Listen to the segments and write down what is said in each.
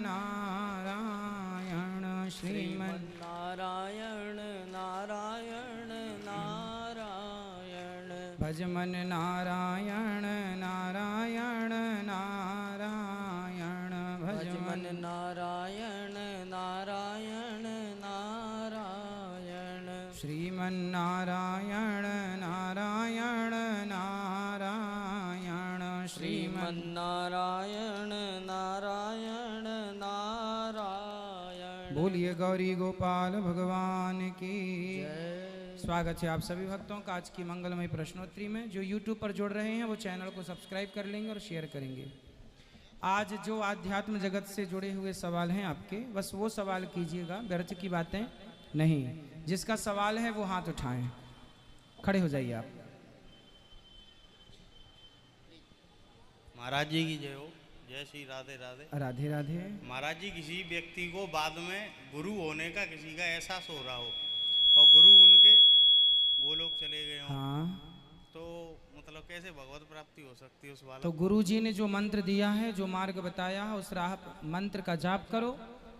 नारायण श्रीमन्नारायण नारायण नारायण भज मन नारायण नारायण नारायण भज मन नारायण नारायण नारायण श्रीमन्नारायण नारायण नारायण श्रीमन्नारायण नारायण नारायण। बोलिए गौरी गोपाल भगवान की स्वागत है आप सभी भक्तों का आज की मंगलमय प्रश्नोत्तरी में। जो YouTube पर जुड़ रहे हैं वो चैनल को सब्सक्राइब कर लेंगे और शेयर करेंगे। आज जो आध्यात्म जगत से जुड़े हुए सवाल हैं आपके, बस वो सवाल कीजिएगा, व्यर्थ की बातें नहीं। जिसका सवाल है वो हाथ उठाएं। खड़े हो जाइए आप। महाराज जी की जय हो। जय श्री राधे राधे। राधे राधे। महाराज जी, किसी व्यक्ति को बाद में गुरु होने का किसी का एहसास हो रहा हो और गुरु उनके वो लोग चले गए हों, हाँ, तो मतलब कैसे भगवत प्राप्ति हो सकती है उस वाला? तो गुरु जी ने जो मंत्र दिया है, जो मार्ग बताया है, उस राह मंत्र का जाप करो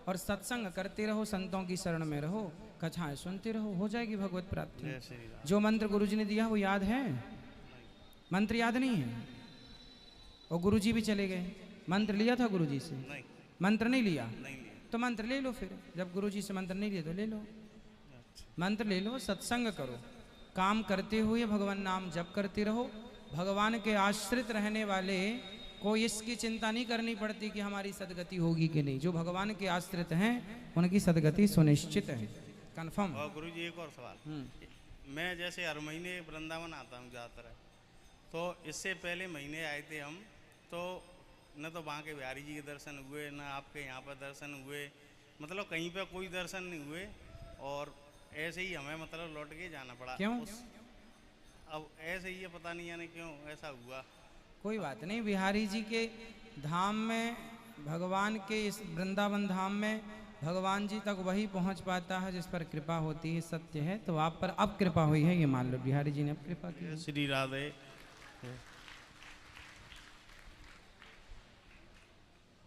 और सत्संग करते रहो, संतों की शरण में रहो, कथाएं सुनते रहो, हो जाएगी भगवत प्राप्ति। जय श्री राम। जो मंत्र गुरु जी ने दिया वो याद है? मंत्र याद नहीं है? और गुरु जी भी चले गए। मंत्र लिया था गुरु जी से? नहीं, मंत्र नहीं लिया? नहीं लिया। तो मंत्र ले लो फिर। जब गुरु जी से मंत्र नहीं लिया तो ले लो, मंत्र ले लो, सत्संग करो, काम करते हुए भगवान नाम जप करते रहो। भगवान के आश्रित रहने वाले को इसकी चिंता नहीं करनी पड़ती कि हमारी सदगति होगी कि नहीं। जो भगवान के आश्रित हैं उनकी सदगति सुनिश्चित है, कंफर्म। और गुरु जी एक और सवाल, मैं जैसे हर महीने वृंदावन आता हूँ ज़्यादातर, तो इससे पहले महीने आए थे हम, तो न तो वहाँ के बिहारी जी के दर्शन हुए, न आपके यहाँ पर दर्शन हुए, मतलब कहीं पे कोई दर्शन नहीं हुए, और ऐसे ही हमें मतलब लौट के जाना पड़ा। क्यों? अब ऐसे ही है, पता नहीं यानी क्यों ऐसा हुआ। कोई बात नहीं, बिहारी जी के धाम में, भगवान के इस वृंदावन धाम में भगवान जी तक वही पहुंच पाता है जिस पर कृपा होती है, सत्य है। तो आप पर अब कृपा हुई है, ये मान लो, बिहारी जी ने अब कृपा की। श्री राधे।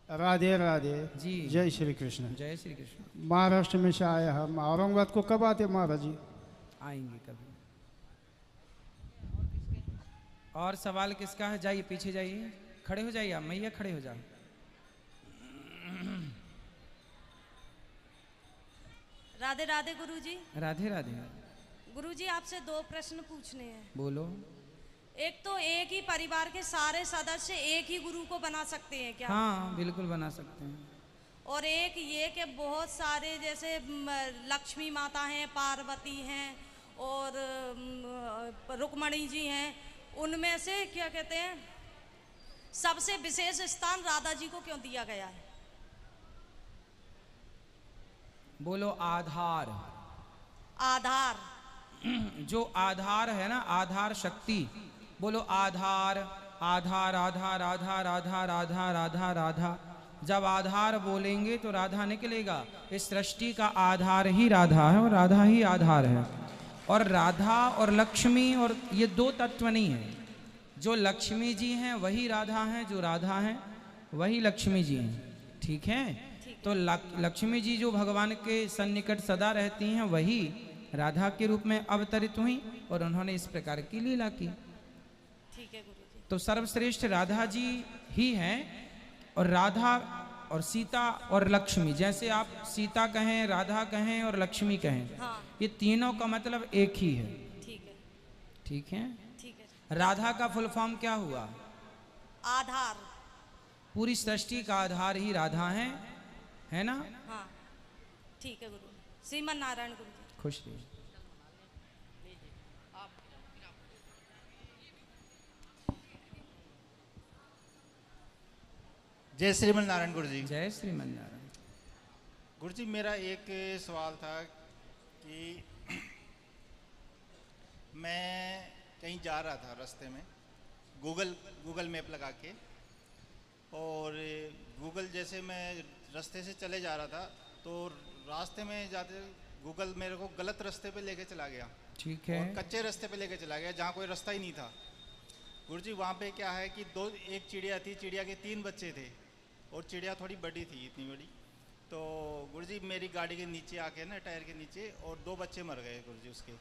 राधे राधे जी। जय श्री कृष्ण। जय श्री कृष्ण। महाराष्ट्र में से आया हम औरंगाबाद को कब आते महाराज जी? आएंगे कभी। और सवाल किसका है? जाइए पीछे जाइए, खड़े हो जाइए आप, मैया खड़े हो जाओ। राधे राधे गुरुजी। राधे राधे। गुरुजी आपसे दो प्रश्न पूछने हैं। बोलो। एक तो एक ही परिवार के सारे सदस्य एक ही गुरु को बना सकते हैं क्या? हाँ बिल्कुल बना सकते हैं। और एक ये कि बहुत सारे जैसे लक्ष्मी माता हैं, पार्वती हैं और रुक्मणी जी हैं, उनमें से क्या कहते हैं सबसे विशेष स्थान राधा जी को क्यों दिया गया है? बोलो। आधार। आधार। जो आधार है ना, आधार शक्ति। बोलो आधार। आधार आधार आधार आधार आधार आधार आधार। जब आधार बोलेंगे तो राधा निकलेगा। इस सृष्टि का आधार ही राधा है और राधा ही आधार है। और राधा और लक्ष्मी, और ये दो तत्व नहीं है। जो लक्ष्मी जी हैं वही राधा हैं, जो राधा हैं वही लक्ष्मी जी हैं। ठीक है? तो लक्ष्मी जी जो भगवान के सन्निकट सदा रहती हैं वही राधा के रूप में अवतरित हुई और उन्होंने इस प्रकार की लीला की। ठीक है गुरुजी। तो सर्वश्रेष्ठ राधा जी ही हैं। और राधा और सीता और लक्ष्मी, जैसे आप सीता कहें, राधा कहें और लक्ष्मी कहें, हाँ। ये तीनों का मतलब एक ही है। ठीक है। ठीक है? ठीक है। राधा का फुल फॉर्म क्या हुआ? आधार। पूरी सृष्टि का आधार ही राधा है ना? हाँ ठीक है गुरु। श्रीमन नारायण गुरु जी। खुश रहिए। जय श्रीमन नारायण गुरु जी। जय श्रीमन नारायण। गुरु जी, मेरा एक सवाल था कि मैं कहीं जा रहा था रास्ते में, गूगल मैप लगा के, और गूगल जैसे मैं रास्ते से चले जा रहा था तो रास्ते में जाते गूगल मेरे को गलत रास्ते पे लेके चला गया। ठीक है। और कच्चे रास्ते पे लेके चला गया जहाँ कोई रास्ता ही नहीं था। गुरुजी, वहाँ पे क्या है कि एक चिड़िया थी, चिड़िया के 3 बच्चे थे, और चिड़िया थोड़ी बड़ी थी, इतनी बड़ी। तो गुरुजी मेरी गाड़ी के नीचे आके ना, टायर के नीचे, और 2 बच्चे मर गए गुरुजी उसके।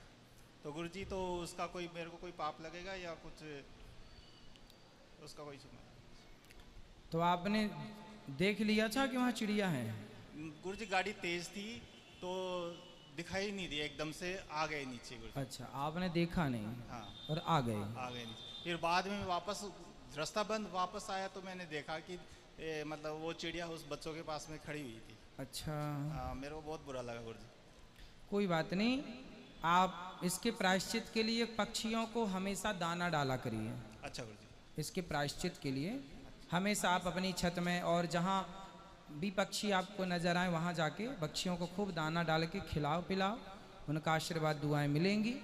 तो गुरुजी तो उसका कोई, मेरे को कोई पाप लगेगा या कुछ उसका कोई सुना? तो आपने देख लिया था कि वहाँ चिड़िया है? गुरुजी गाड़ी तेज थी तो दिखाई नहीं दी, एकदम से आ गए नीचे गुरुजी। अच्छा, आपने देखा नहीं? हाँ, और आ गए? आ गए नीचे। फिर बाद में वापस रास्ता बंद वापस आया तो मैंने देखा कि मतलब वो चिड़िया उस बच्चों के पास में खड़ी हुई थी। अच्छा, हाँ, मेरे को बहुत बुरा लगा गुरुजी। कोई बात नहीं, आप इसके प्रायश्चित के लिए पक्षियों को हमेशा दाना डाला करिए। अच्छा गुरुजी। इसके प्रायश्चित के लिए हमेशा आप अपनी छत में और जहाँ भी पक्षी आपको नजर आए वहाँ जाके पक्षियों को खूब दाना डाल के खिलाओ पिलाओ, उनका आशीर्वाद दुआएं मिलेंगी।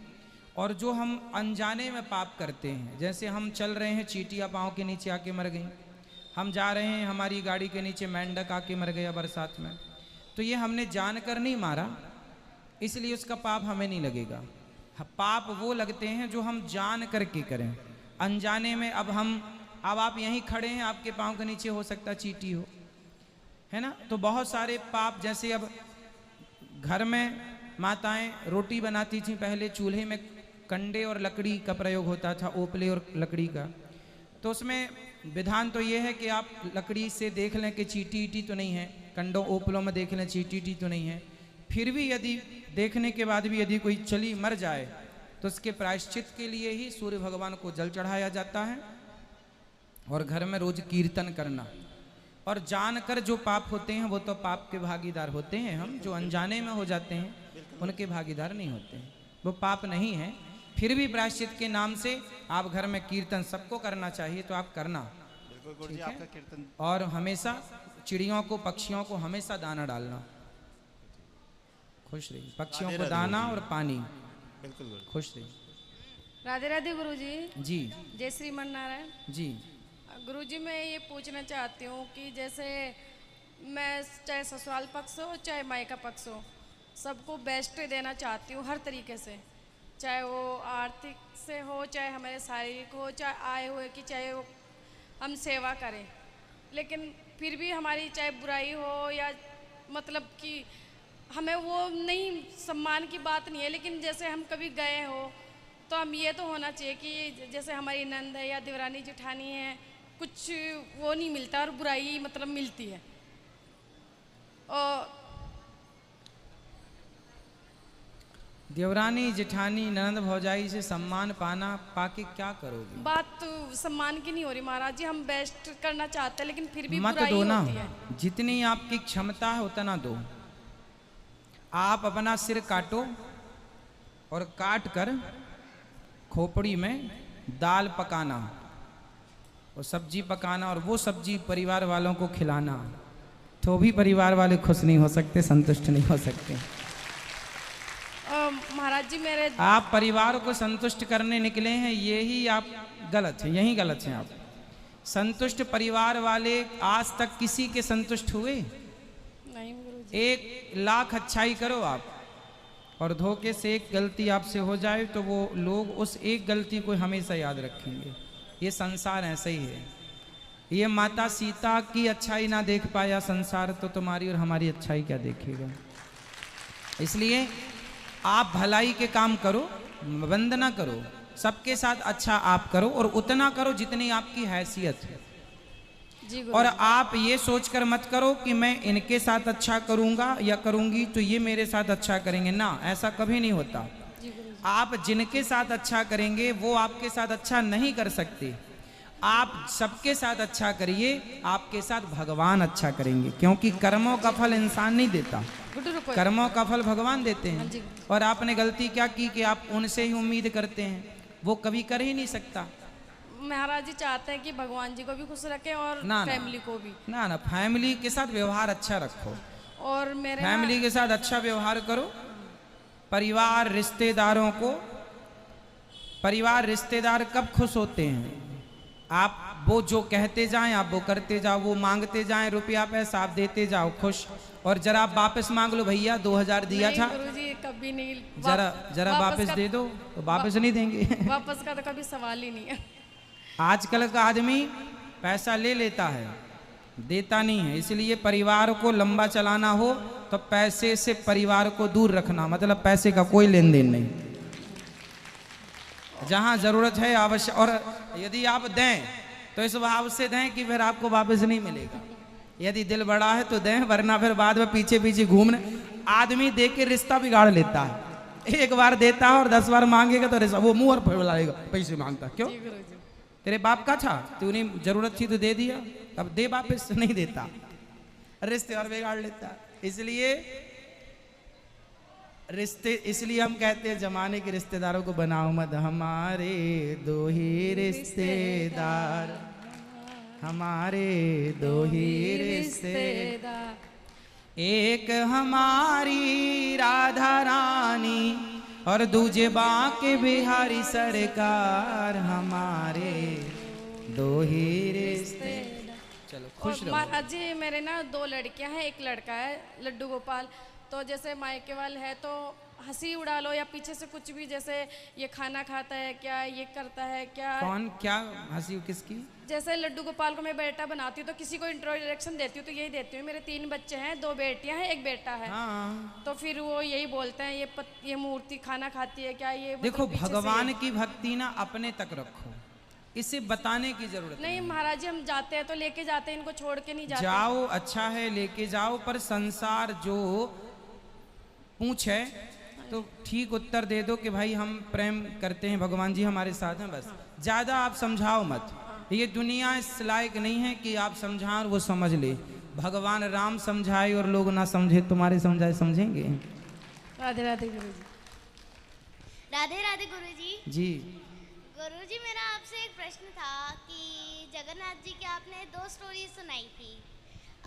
और जो हम अनजाने में पाप करते हैं, जैसे हम चल रहे हैं, चींटियाँ पाँव के नीचे आके मर गई, हम जा रहे हैं, हमारी गाड़ी के नीचे मेंढक आके मर गया बरसात में, तो ये हमने जानकर नहीं मारा, इसलिए उसका पाप हमें नहीं लगेगा। पाप वो लगते हैं जो हम जान करके करें, अनजाने में। अब आप यहीं खड़े हैं, आपके पाँव के नीचे हो सकता चींटी हो, है ना? तो बहुत सारे पाप, जैसे अब घर में माताएं रोटी बनाती थी पहले, चूल्हे में कंडे और लकड़ी का प्रयोग होता था, ओपले और लकड़ी का। तो उसमें विधान तो ये है कि आप लकड़ी से देख लें कि चींटी ईटी तो नहीं है, कंडों ओपलों में देख लें चींटी ईटी तो नहीं है। फिर भी यदि देखने के बाद भी यदि कोई चली मर जाए तो उसके प्रायश्चित के लिए ही सूर्य भगवान को जल चढ़ाया जाता है, और घर में रोज कीर्तन करना। और जानकर जो पाप होते हैं वो तो पाप के भागीदार होते हैं, हम जो अनजाने में हो जाते हैं उनके भागीदार नहीं होते हैं, वो पाप नहीं है। फिर भी प्रायश्चित के नाम से आप घर में कीर्तन सबको करना चाहिए, तो आप करना। बिल्कुल गुरुजी, आपका कीर्तन। और हमेशा चिड़ियों को, पक्षियों को हमेशा दाना डालना। खुश रहिए, पक्षियों को दाना और पानी। बिल्कुल गुरुजी। खुश रहिए। राधे राधे गुरुजी। जी जय श्रीमन नारायण। जी। गुरुजी, मैं ये पूछना चाहती हूँ कि जैसे मैं चाहे ससुराल पक्ष हो चाहे मायका पक्ष हो, सबको बेस्ट देना चाहती हूँ हर तरीके से, चाहे वो आर्थिक से हो, चाहे हमारे शारीरिक हो, चाहे आए हुए की, चाहे वो हम सेवा करें। लेकिन फिर भी हमारी चाहे बुराई हो या मतलब कि हमें वो नहीं, सम्मान की बात नहीं है, लेकिन जैसे हम कभी गए हो तो हम ये तो होना चाहिए कि जैसे हमारी नंद है या देवरानी जेठानी है, कुछ वो नहीं मिलता और बुराई मतलब मिलती है। और देवरानी जेठानी ननद भौजाई से सम्मान पाना, पाके क्या करोगे? बात तो सम्मान की नहीं हो रही महाराज जी, हम बेस्ट करना चाहते हैं लेकिन फिर भी मत बुराई दो ना, होती है। जितनी आपकी क्षमता है उतना दो। आप अपना सिर काटो और काट कर खोपड़ी में दाल पकाना और सब्जी पकाना, और वो सब्जी परिवार वालों को खिलाना, तो भी परिवार वाले खुश नहीं हो सकते, संतुष्ट नहीं हो सकते। महाराज जी मेरे, आप परिवार को संतुष्ट करने निकले हैं, यही आप गलत हैं, यही गलत हैं आप। संतुष्ट परिवार वाले आज तक किसी के संतुष्ट हुए? नहीं गुरुजी। 1,00,000 अच्छाई करो आप, और धोखे से एक गलती आपसे हो जाए तो वो लोग उस एक गलती को हमेशा याद रखेंगे। ये संसार ऐसा ही है। ये माता सीता की अच्छाई ना देख पाया संसार, तो तुम्हारी और हमारी अच्छाई क्या देखेगा? इसलिए आप भलाई के काम करो, बंद ना करो, सबके साथ अच्छा आप करो, और उतना करो जितनी आपकी हैसियत है। जी और आप ये सोचकर मत करो कि मैं इनके साथ अच्छा करूंगा या करूंगी तो ये मेरे साथ अच्छा करेंगे, ना, ऐसा कभी नहीं होता। आप जिनके साथ अच्छा करेंगे वो आपके साथ अच्छा नहीं कर सकते। आप सबके साथ अच्छा करिए, आपके साथ भगवान अच्छा करेंगे, क्योंकि कर्मों का फल इंसान नहीं देता, कर्मों का फल भगवान देते हैं। और आपने गलती क्या की कि आप उनसे ही उम्मीद करते हैं, वो कभी कर ही नहीं सकता। महाराज जी चाहते हैं कि भगवान जी को भी खुश रखें और ना, फैमिली को भी। ना, फैमिली के साथ व्यवहार अच्छा रखो, और मेरे फैमिली के साथ अच्छा व्यवहार करो। परिवार रिश्तेदारों को, परिवार रिश्तेदार कब खुश होते हैं? आप वो जो कहते जाएं आप वो करते जाओ, वो मांगते जाएं रुपया पैसा आप देते जाओ, खुश। और जरा आप वापस मांग लो, भैया 2000 दिया था, गुरुजी कभी नहीं, जरा वापस दे दो, तो वापस नहीं देंगे। वापस का तो कभी सवाल ही नहीं है। आजकल का आदमी पैसा ले लेता है देता नहीं है। इसलिए परिवार को लंबा चलाना हो तो पैसे से परिवार को दूर रखना, मतलब पैसे का कोई लेन देन नहीं। जहां जरूरत है आवश्यक, और यदि आप दें तो इस भाव से दें कि फिर आपको वापस नहीं मिलेगा। यदि दिल बड़ा है तो दें, वरना फिर बाद में पीछे पीछे घूमने। आदमी दे के रिश्ता बिगाड़ लेता है। एक बार देता है और 10 बार मांगेगा तो रिश्ता, वो मुंह और फैलाएगा, पैसे मांगता क्यों? तेरे बाप का था, तूने जरूरत थी तो दे दिया, अब दे वापस, नहीं देता, रिश्ते और बिगाड़ लेता। इसलिए हम कहते हैं जमाने के रिश्तेदारों को बनाओ मत, हमारे दो ही रिश्तेदार, हमारे दो ही रिश्तेदार, एक हमारी राधा रानी और दूजे बांके बिहारी सरकार, हमारे दो ही रिश्ते। चलो खुश रहो। महाराज जी मेरे ना 2 लड़कियां हैं, एक लड़का है लड्डू गोपाल। तो जैसे मायके वाल है तो हंसी उड़ा लो या पीछे से कुछ भी, जैसे ये खाना खाता है क्या, ये करता है क्या। कौन क्या हंसी किसकी? जैसे लड्डू गोपाल को मैं बेटा बनाती हूँ तो किसी को इंट्रोडक्शन देती हूँ तो यही देती हूँ, मेरे 3 बच्चे हैं, 2 बेटियां हैं, 1 बेटा है। हाँ। तो फिर वो यही बोलते हैं ये मूर्ति खाना खाती है क्या, ये देखो भगवान की भक्ति ना अपने तक रखो, इसे बताने की जरूरत नहीं। महाराज जी हम जाते हैं तो लेके जाते हैं, इनको छोड़ के नहीं जाते। जाओ, अच्छा है लेके जाओ, पर संसार जो पूछे तो ठीक उत्तर दे दो कि भाई हम प्रेम करते हैं, भगवान जी हमारे साथ हैं, बस। ज्यादा आप समझाओ मत, ये दुनिया इस लायक नहीं है कि आप समझाओ और वो समझ ले। भगवान राम समझाए और लोग ना समझे, तुम्हारे समझाए समझेंगे? राधे राधे गुरुजी। राधे राधे गुरुजी। जी गुरुजी मेरा आपसे एक प्रश्न था कि जगन्नाथ जी की आपने 2 स्टोरी सुनाई थी,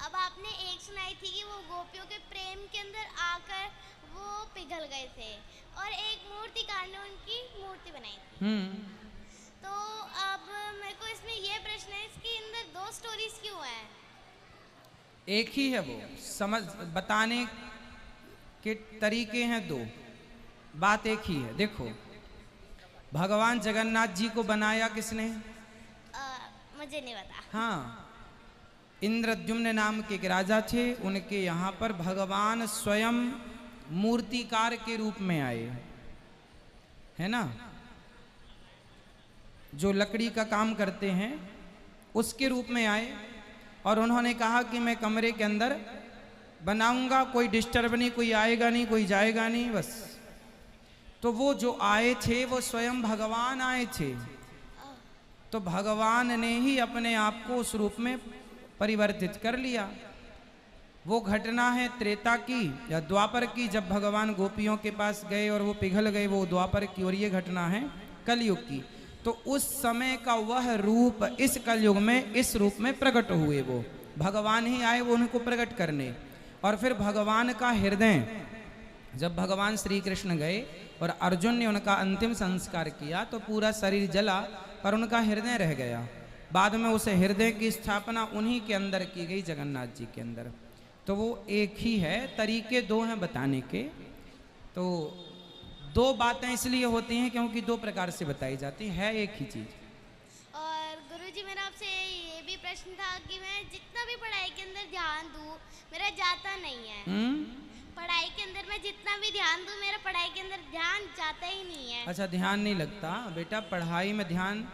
अब आपने एक सुनाई थी कि वो गोपियों के प्रेम के अंदर आकर वो पिघल गए थे और एक मूर्तिकार ने उनकी मूर्ति बनाई थी। तो अब मेरे को इसमें ये प्रश्न है, इसके अंदर 2 स्टोरीज क्यों हैं? एक ही है, वो समझ बताने के तरीके हैं 2, बात एक ही है। देखो भगवान जगन्नाथ जी को बनाया किसने? मुझे नहीं पता। हाँ, इंद्रद्युम्न नाम के एक राजा थे, उनके यहाँ पर भगवान स्वयं मूर्तिकार के रूप में आए, है ना, जो लकड़ी का काम करते हैं उसके रूप में आए। और उन्होंने कहा कि मैं कमरे के अंदर बनाऊंगा, कोई डिस्टर्ब नहीं, कोई आएगा नहीं, कोई जाएगा नहीं, बस। तो वो जो आए थे वो स्वयं भगवान आए थे, तो भगवान ने ही अपने आप को उस रूप में परिवर्तित कर लिया। वो घटना है त्रेता की या द्वापर की, जब भगवान गोपियों के पास गए और वो पिघल गए, वो द्वापर की। और ये घटना है कलयुग की। तो उस समय का वह रूप इस कलयुग में इस रूप में प्रकट हुए, वो भगवान ही आए वो उनको प्रकट करने। और फिर भगवान का हृदय, जब भगवान श्री कृष्ण गए और अर्जुन ने उनका अंतिम संस्कार किया तो पूरा शरीर जला पर उनका हृदय रह गया। बाद में उस हृदय की स्थापना उन्हीं के अंदर की गई, जगन्नाथ जी के अंदर। तो वो एक ही है, तरीके 2 हैं बताने के। तो 2 बातें इसलिए होती हैं क्योंकि 2 प्रकार से बताई जाती है एक ही चीज। और गुरुजी मेरा आपसे ये भी प्रश्न था कि मैं जितना भी पढ़ाई के अंदर ध्यान दूं मेरा जाता नहीं है। पढ़ाई के अंदर मैं जितना भी ध्यान दूं मेरा पढ़ाई के अंदर ध्यान जाता ही नहीं है। अच्छा, ध्यान नहीं लगता बेटा, पढ़ाई में ध्यान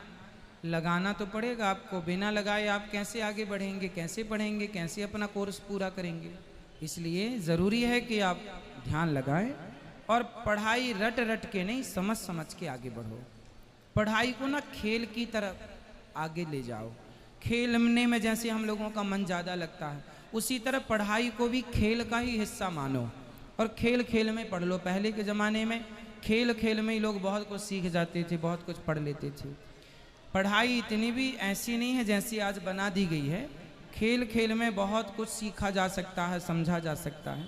लगाना तो पड़ेगा आपको। बिना लगाए आप कैसे आगे बढ़ेंगे, कैसे पढ़ेंगे, कैसे अपना कोर्स पूरा करेंगे? इसलिए ज़रूरी है कि आप ध्यान लगाएं और पढ़ाई रट रट के नहीं, समझ समझ के आगे बढ़ो। पढ़ाई को ना खेल की तरफ आगे ले जाओ। खेलने में जैसे हम लोगों का मन ज़्यादा लगता है, उसी तरह पढ़ाई को भी खेल का ही हिस्सा मानो और खेल खेल में पढ़ लो। पहले के ज़माने में खेल खेल में ही लोग बहुत कुछ सीख जाते थे, बहुत कुछ पढ़ लेते थे। पढ़ाई इतनी भी ऐसी नहीं है जैसी आज बना दी गई है। खेल खेल में बहुत कुछ सीखा जा सकता है, समझा जा सकता है।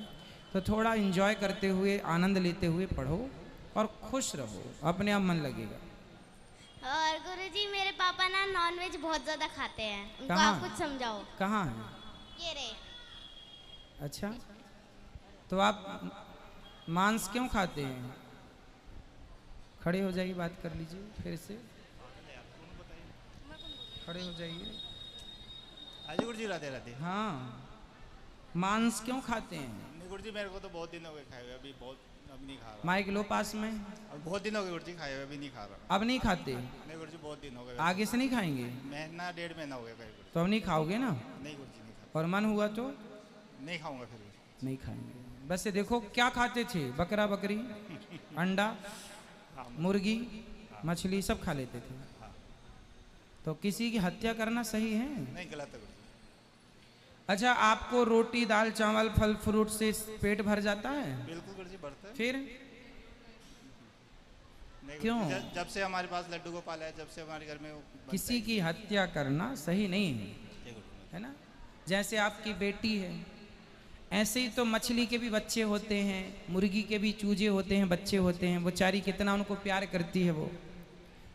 तो थोड़ा एंजॉय करते हुए, आनंद लेते हुए पढ़ो और खुश रहो, अपने आप मन लगेगा। और गुरुजी मेरे पापा ना नॉनवेज बहुत ज़्यादा खाते हैं, उनको कहाँ? आप कुछ समझाओ। कहाँ है? ये रे। अच्छा, तो आप मांस क्यों खाते हैं? खड़े हो जाइए, बात कर लीजिए फिर से। खड़े हो जाइए। हाँ जी गुरुजी, राधे राधे। हाँ, मांस क्यों खाते हैं? नहीं गुरुजी, मेरे को तो बहुत दिन हो गए खाए हुए, अभी बहुत अब नहीं खा रहा। माइक लो पास में। अब बहुत दिन हो गए गुरुजी खाए हुए, अभी नहीं खा रहा। अब नहीं खाते? नहीं गुरुजी, बहुत दिन हो गए। आगे से नहीं खाएंगे? महीना 1.5 महीना हो गया खाए गुरुजी। तो अब नहीं खाओगे ना? नहीं गुरुजी, नहीं खा, और मन हुआ तो नहीं खाऊंगा फिर। नहीं खाएंगे। बस ये देखो क्या खाते थे, बकरा बकरी, अंडा, मुर्गी, मछली सब खा लेते थे। तो किसी की हत्या करना सही है? नहीं, गलत है गुरुजी। अच्छा, आपको रोटी दाल चावल फल फ्रूट से पेट भर जाता है? बिल्कुल गुरुजी, बढ़ता है। फिर नहीं क्यों? गुरुजी, जब से हमारे पास लड्डू गोपाल है, जब से हमारे घर में वो बनता किसी है। की हत्या करना सही नहीं है, है ना? जैसे आपकी बेटी है, ऐसे ही तो मछली के भी बच्चे होते हैं, मुर्गी के भी चूजे होते हैं, बच्चे होते हैं। बेचारी कितना उनको प्यार करती है वो।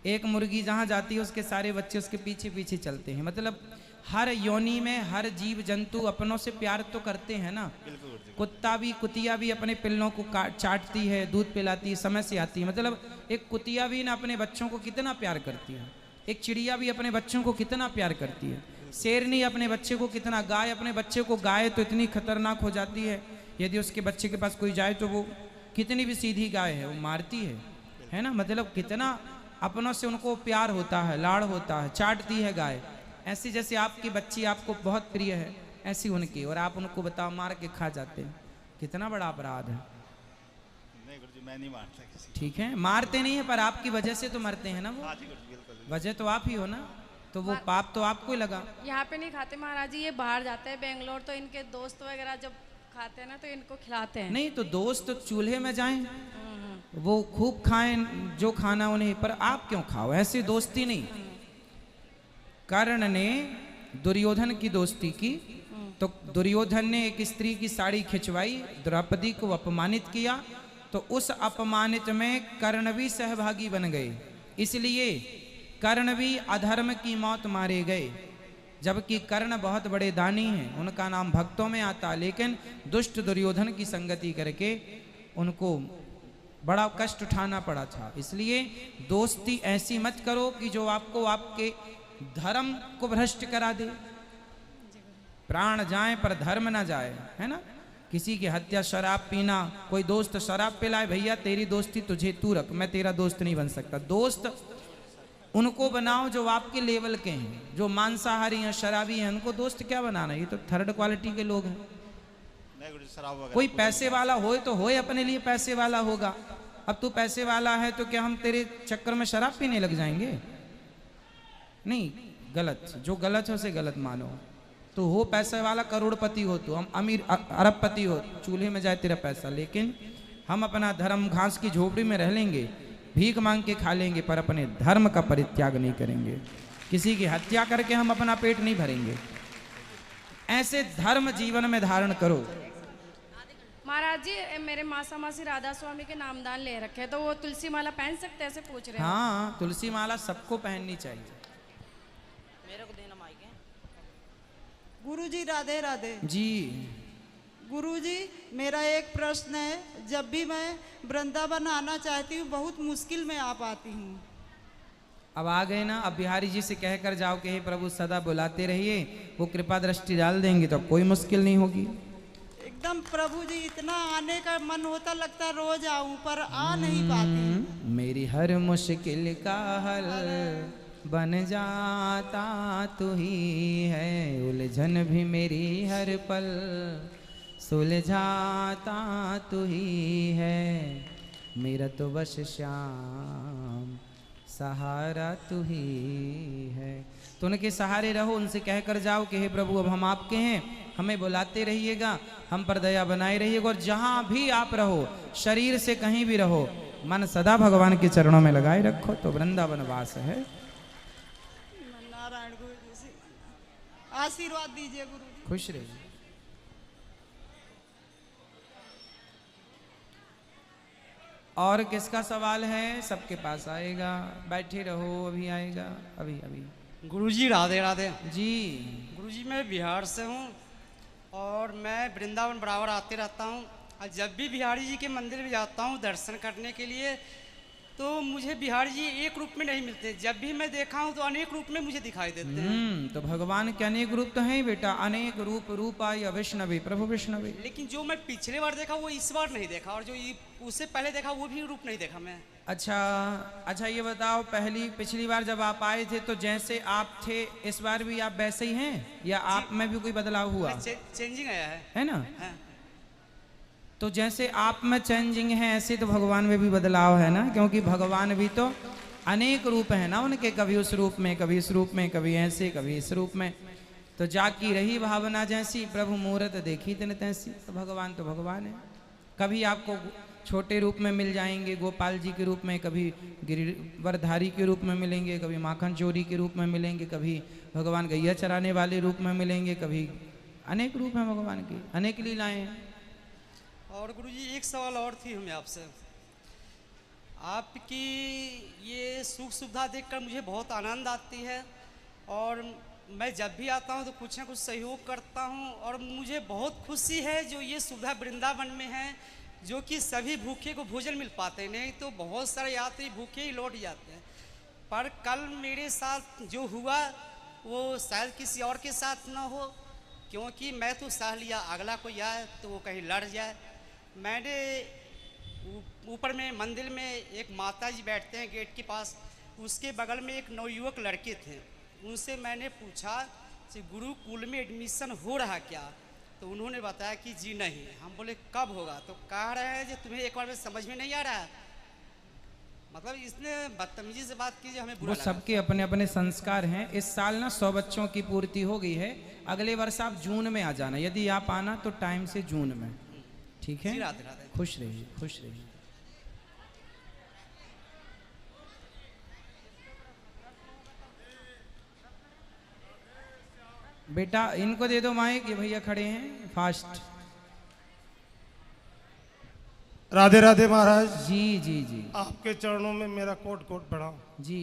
एक मुर्गी जहाँ जाती है उसके सारे बच्चे उसके पीछे पीछे चलते हैं। मतलब हर योनि में हर जीव जंतु अपनों से प्यार तो करते हैं ना। बिल्कुल गुरुजी। कुत्ता भी, कुतिया भी अपने पिल्लों को चाटती है, दूध पिलाती है, समय से आती है। मतलब एक कुतिया भी ना अपने बच्चों को कितना प्यार करती है, एक चिड़िया भी अपने बच्चों को कितना प्यार करती है, शेरनी अपने बच्चे को कितना, गाय अपने बच्चे को, गाय तो इतनी खतरनाक हो जाती है यदि उसके बच्चे के पास कोई जाए तो वो कितनी भी सीधी गाय है वो मारती है ना। मतलब कितना अपनों से उनको प्यार होता है, लाड़ होता है, चाटती है गाय। ऐसी जैसे आपकी बच्ची आपको बहुत प्रिय है, ऐसी उनकी, और आप उनको बताओ मार के खा जाते हैं, कितना बड़ा अपराध है। नहीं गुरुजी, मैं नहीं मारता किसी। ठीक है, मारते नहीं है पर आपकी वजह से तो मरते हैं ना वो। हाँ जी गुरुजी, बिल्कुल। वजह तो आप ही हो ना, तो वो पाप तो आपको ही लगा। यहाँ पे नहीं खाते महाराज जी, ये बाहर जाते हैं बेंगलोर, तो इनके दोस्त वगैरह जब खाते हैं ना तो इनको खिलाते हैं। नहीं तो दोस्त तो चूल्हे में जाएं, वो खूब खाएं जो खाना उन्हें, पर आप क्यों खाओ? ऐसी दोस्ती नहीं। कर्ण ने दुर्योधन की दोस्ती की, तो दुर्योधन ने एक स्त्री की साड़ी खिंचवाई, द्रौपदी को अपमानित किया, तो उस अपमानित में कर्ण भी सहभागी बन गए, इसलिए कर्ण भी अधर्म की मौत मारे गए। जबकि कर्ण बहुत बड़े दानी हैं, उनका नाम भक्तों में आता, लेकिन दुष्ट दुर्योधन की संगति करके उनको बड़ा कष्ट उठाना पड़ा था। इसलिए दोस्ती ऐसी मत करो कि जो आपको आपके धर्म को भ्रष्ट करा दे। प्राण जाए पर धर्म ना जाए, है ना। किसी की हत्या, शराब पीना, कोई दोस्त शराब पिलाए, भैया तेरी दोस्ती तुझे तू रख, मैं तेरा दोस्त नहीं बन सकता। दोस्त उनको बनाओ जो आपके लेवल के हैं, जो मांसाहारी हैं, शराबी हैं, उनको दोस्त क्या बनाना, ये तो थर्ड क्वालिटी के लोग हैं। नहीं गुरुजी, शराब वगैरह कोई पैसे वाला होए तो होए, अपने लिए पैसे वाला होगा। अब तू पैसे वाला है तो क्या हम तेरे चक्कर में शराब पीने लग जाएंगे? नहीं, गलत, जो गलत है उसे गलत मानो। तो हो पैसे वाला, करोड़पति हो, तो हम अमीर अरबपति हो, चूल्हे में जाए तेरा पैसा, लेकिन हम अपना धर्म घास की झोपड़ी में रह लेंगे, भीख मांग के खा लेंगे, पर अपने धर्म का परित्याग नहीं करेंगे। किसी की हत्या करके हम अपना पेट नहीं भरेंगे। ऐसे धर्म जीवन में धारण करो। महाराज जी, मेरे मासा मासी राधा स्वामी के नामदान ले रखे हैं, तो वो तुलसी माला पहन सकते हैं, ऐसे पूछ रहे हैं। हाँ, तुलसी माला सबको पहननी चाहिए। मेरे को देना माइक है। गुरुजी राधे राधे। जी गुरुजी, मेरा एक प्रश्न है। जब भी मैं वृंदावन आना चाहती हूँ बहुत मुश्किल में आ पाती हूँ। अब आ गए ना, अब बिहारी जी से कहकर जाओ कि हे प्रभु सदा बुलाते रहिए, वो कृपा दृष्टि डाल देंगे तो अब कोई मुश्किल नहीं होगी। एकदम प्रभु जी, इतना आने का मन होता, लगता रोज आऊं, पर आ नहीं पाती। मेरी हर मुश्किल का हल बन जाता तू ही है, उलझन भी मेरी हर पल सुलझाता तू ही है, मेरा तो बस श्याम सहारा तू ही है। तो उनके सहारे रहो, उनसे कहकर जाओ कि हे प्रभु अब हम आपके हैं, हमें बुलाते रहिएगा, हम पर दया बनाए रहिएगा, और जहाँ भी आप रहो, शरीर से कहीं भी रहो, मन सदा भगवान के चरणों में लगाए रखो, तो वृंदावन वास है। नारायण गुरु जी से आशीर्वाद दीजिए गुरु जी। खुश रहिए। और किसका सवाल है? सबके पास आएगा, बैठे रहो, अभी आएगा, अभी अभी। गुरुजी राधे राधे। जी गुरुजी, मैं बिहार से हूँ और मैं वृंदावन बराबर आते रहता हूँ, और जब भी बिहारी जी के मंदिर में जाता हूँ दर्शन करने के लिए, तो मुझे बिहारी जी एक रूप में नहीं मिलते। जब भी मैं देखा हूँ तो अनेक रूप में मुझे दिखाई देते हैं। तो भगवान के अनेक रूप तो हैं बेटा, अनेक रूप रूपाय वैष्णवी प्रभु वैष्णवी। लेकिन जो मैं पिछले बार देखा वो इस बार नहीं देखा, और जो उससे पहले देखा वो भी रूप नहीं देखा मैं। अच्छा ये बताओ, पिछली बार जब आप आए थे तो जैसे आप थे इस बार भी आप वैसे ही हैं या आप में भी कोई बदलाव हुआ? चेंजिंग आया है ना? हाँ। तो जैसे आप में चेंजिंग है ऐसे तो भगवान में भी बदलाव है ना, क्योंकि भगवान भी तो अनेक रूप है ना उनके, कभी उस रूप में, कभी इस रूप में, कभी ऐसे, कभी इस रूप में। तो जाकी रही भावना जैसी, प्रभु मूरत देखी तिन तैसी। तो भगवान है। कभी आपको छोटे रूप में मिल जाएंगे गोपाल जी के रूप में, कभी गिरिवरधारी के रूप में मिलेंगे, कभी माखन चोरी के रूप में मिलेंगे, कभी भगवान गैया चराने वाले रूप में मिलेंगे, कभी अनेक रूप हैं भगवान की, अनेक लीलाएं हैं। और गुरुजी एक सवाल और थी हमें आपसे। आपकी ये सुख सुविधा देखकर मुझे बहुत आनंद आती है, और मैं जब भी आता हूँ तो कुछ ना कुछ सहयोग करता हूँ, और मुझे बहुत खुशी है जो ये सुविधा वृंदावन में है, जो कि सभी भूखे को भोजन मिल पाते हैं। नहीं तो बहुत सारे यात्री भूखे ही लौट जाते हैं। पर कल मेरे साथ जो हुआ वो शायद किसी और के साथ ना हो, क्योंकि मैं तो सह लिया, अगला कोई आए तो वो कहीं लड़ जाए। मैंने ऊपर में मंदिर में एक माता जी बैठते हैं गेट के पास, उसके बगल में एक नवयुवक लड़के थे। उनसे मैंने पूछा कि गुरुकुल में एडमिशन हो रहा क्या? तो उन्होंने बताया कि जी नहीं। हम बोले कब होगा? तो कह रहे हैं कि तुम्हें एक बार में समझ में नहीं आ रहा है। मतलब इसने बदतमीजी से बात की, हमें बुरा वो सबके अपने अपने संस्कार हैं। इस साल ना 100 बच्चों की पूर्ति हो गई है, अगले वर्ष आप जून में आ जाना, यदि आप आना तो टाइम से जून में, ठीक है? राधे राधे। खुश रहिए, खुश रहिए। बेटा इनको दे दो माइक, ये भैया खड़े हैं फास्ट। राधे राधे महाराज जी जी जी। आपके चरणों में मेरा कोट कोट प्रणाम जी।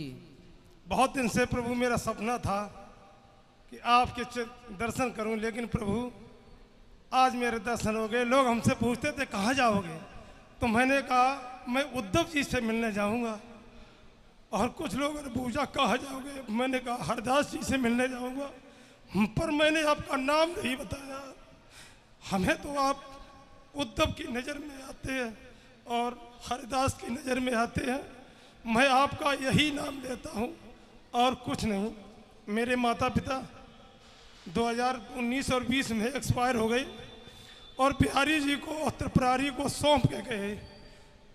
बहुत दिन से प्रभु मेरा सपना था कि आपके दर्शन करूं, लेकिन प्रभु आज मेरे दर्शन हो गए। लोग हमसे पूछते थे कहाँ जाओगे, तो मैंने कहा मैं उद्धव जी से मिलने जाऊंगा। और कुछ लोगों ने पूछा कहाँ जाओगे, मैंने कहा हरदास जी से मिलने जाऊंगा, पर मैंने आपका नाम नहीं बताया। हमें तो आप उद्धव की नज़र में आते हैं और हरदास की नज़र में आते हैं। मैं आपका यही नाम लेता हूँ और कुछ नहीं। मेरे माता पिता 2019 और 20 में एक्सपायर हो गए, और बिहारी जी को और त्रिपुरारी को सौंप के गए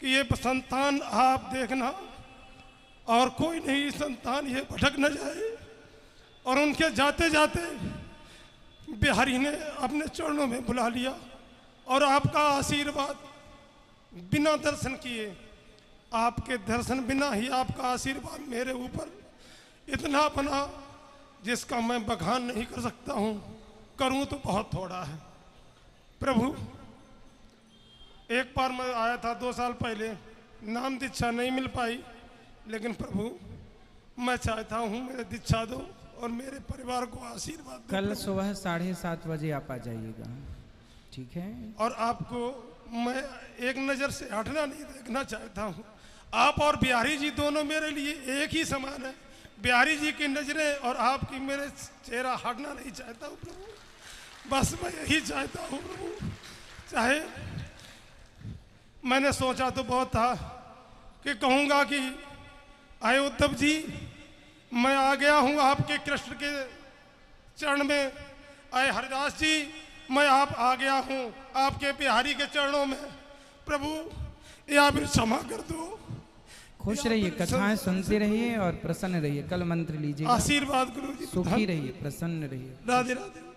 कि ये संतान आप देखना, और कोई नहीं संतान ये भटक न जाए। और उनके जाते जाते बिहारी ने अपने चरणों में बुला लिया, और आपका आशीर्वाद बिना दर्शन किए, आपके दर्शन बिना ही आपका आशीर्वाद मेरे ऊपर इतना बना जिसका मैं बखान नहीं कर सकता हूँ, करूँ तो बहुत थोड़ा है। प्रभु एक बार मैं आया था 2 साल पहले, नाम दीक्षा नहीं मिल पाई, लेकिन प्रभु मैं चाहता हूँ मेरे दीक्षा दो और मेरे परिवार को आशीर्वाद दो। कल सुबह 7:30 बजे आप आ जाइएगा, ठीक है? और आपको मैं एक नज़र से हटना नहीं देखना चाहता हूँ। आप और बिहारी जी दोनों मेरे लिए एक ही समान है। बिहारी जी की नज़रें और आपकी मेरे चेहरा हटना नहीं चाहता हूँ प्रभु, बस मैं यही चाहता हूँ प्रभु। चाहे मैंने सोचा तो बहुत था कि कहूँगा कि आए उद्धव जी, मैं आ गया हूँ आपके कृष्ण के चरण में। आए हरिदास जी, मैं आप आ गया हूँ आपके बिहारी के चरणों में। प्रभु या फिर क्षमा कर दो। खुश रहिए, कथाएं सुनते रहिए और प्रसन्न रहिए। कल मंत्र लीजिए, आशीर्वाद गुरु जी, सुखी रहिए, प्रसन्न रहिए। राधे राधे।